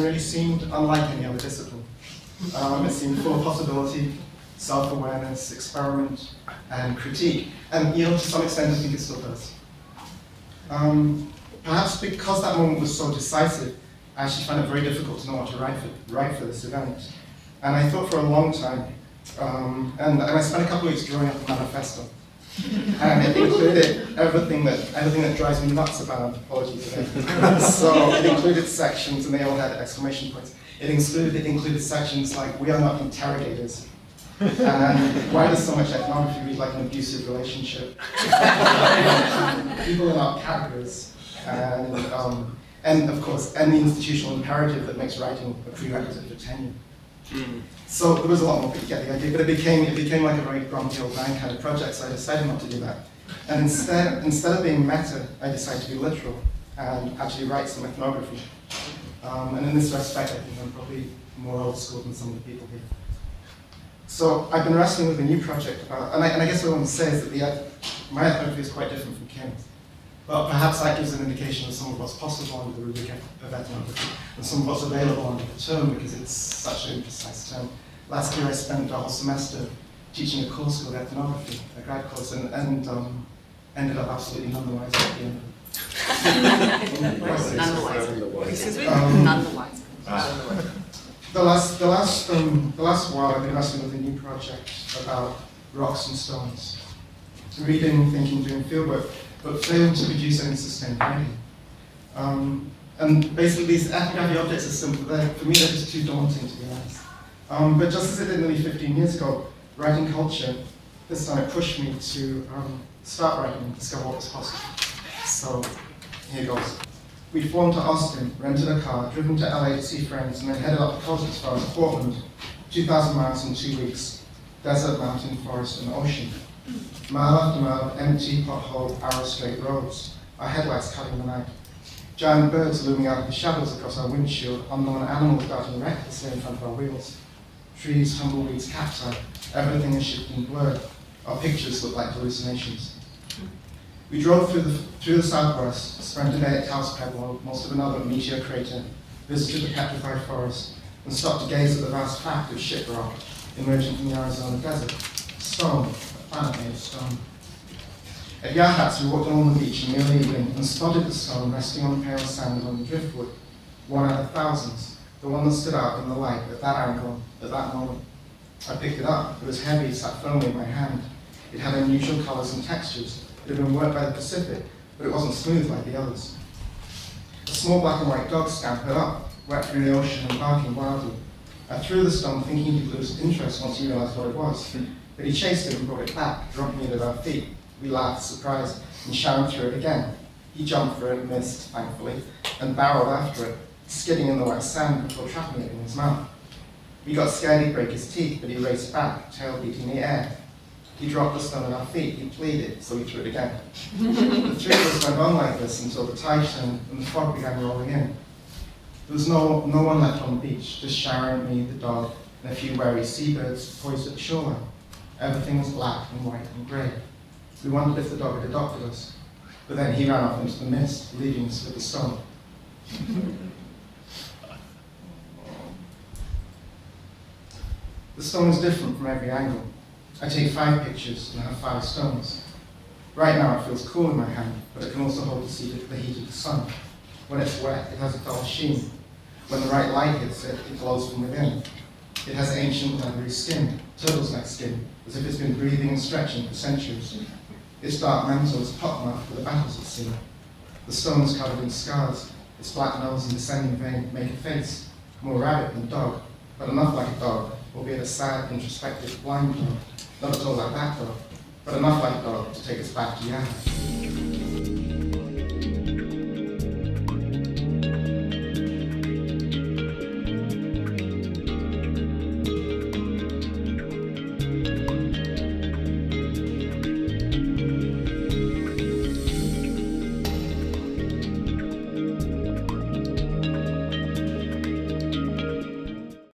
really seemed unlike any other discipline. It seemed full of possibility, self-awareness, experiment, and critique. And to some extent, I think it still does. Perhaps because that moment was so decisive, I actually found it very difficult to know what to write for this event. And I thought for a long time, and I spent a couple of weeks drawing up a manifesto. And it included everything that drives me nuts about anthropology today. So it included sections, and they all had exclamation points. It included sections like, "We are not interrogators," and "Why does so much ethnography read like an abusive relationship?" "People are not categories," and of course, the institutional imperative that makes writing a prerequisite for tenure. So there was a lot more to get the idea, but it became like a very grumpy old man kind of project, so I decided not to do that. And instead of being meta, I decided to be literal and actually write some ethnography. And in this respect, I think I'm probably more old school than some of the people here. So I've been wrestling with a new project about, and I guess what I want to say is that my ethnography is quite different from Kim's. But perhaps that gives an indication of some of what's possible under the rubric of ethnography, and some of what's available under the term, because it's such an imprecise term. Last year I spent a whole semester teaching a course called ethnography, a grad course, and ended up absolutely none the wiser at the end of it. None the wiser. The last while I've been wrestling with a new project about rocks and stones. Reading, thinking, doing fieldwork, but failed to produce any sustained writing. And basically these ethnography objects are simple. For me, they're just too daunting, to be honest. But just as it did nearly 15 years ago, writing culture, this time it pushed me to start writing and discover what was possible. So here goes. We flown to Austin, rented a car, driven to LA to see friends, and then headed up the coast as far as Portland, 2,000 miles in 2 weeks. Desert, mountain, forest, and ocean. Mile after mile of empty, potholed, arrow-straight roads, our headlights cutting the night. Giant birds looming out of the shadows across our windshield, unknown animals darting recklessly in front of our wheels. Trees, tumbleweeds, cacti, everything is shifting blurred. Our pictures look like hallucinations. We drove through the southwest, spent a day at Taos Pueblo, most of another meteor crater, visited the petrified forest, and stopped to gaze at the vast fact of shiprock emerging from the Arizona desert. Stone, a planet made of stone. At Yahats, we walked along the beach in the early evening and spotted the stone resting on the pale sand on the driftwood, one out of thousands, the one that stood out in the light at that angle, at that moment. I picked it up. It was heavy, sat firmly in my hand. It had unusual colors and textures. It had been worked by the Pacific, but it wasn't smooth like the others. A small black and white dog scampered up, wet through the ocean and barking wildly. I threw the stone, thinking he'd lose interest once he realized what it was. But he chased it and brought it back, dropping it at our feet. We laughed, surprised, and Sharon threw it again. He jumped for it, missed, thankfully, and barreled after it, skidding in the wet sand before trapping it in his mouth. We got scared he'd break his teeth, but he raced back, tail beating the air. He dropped the stone at our feet, he pleaded, so we threw it again. The three of us went on like this until the tide turned and the fog began rolling in. There was no one left on the beach, just Sharon, me, the dog, and a few wary seabirds poised at the shoreline. Everything was black and white and grey. We wondered if the dog had adopted us, but then he ran off into the mist, leaving us with the stone. The stone is different from every angle. I take 5 pictures and have 5 stones. Right now it feels cool in my hand, but it can also hold the heat of the sun. When it's wet, it has a dull sheen. When the right light hits it, it glows from within. It has ancient leathery skin, turtle's neck skin, as if it's been breathing and stretching for centuries. Its dark mantle is pockmarked with the battles it's seen. The stone is covered in scars. Its black nose and descending vein make a face, more rabbit than dog, but enough like a dog, albeit a sad, introspective, blind dog. Not at all like that dog, but enough like dog to take us back to Yahoo.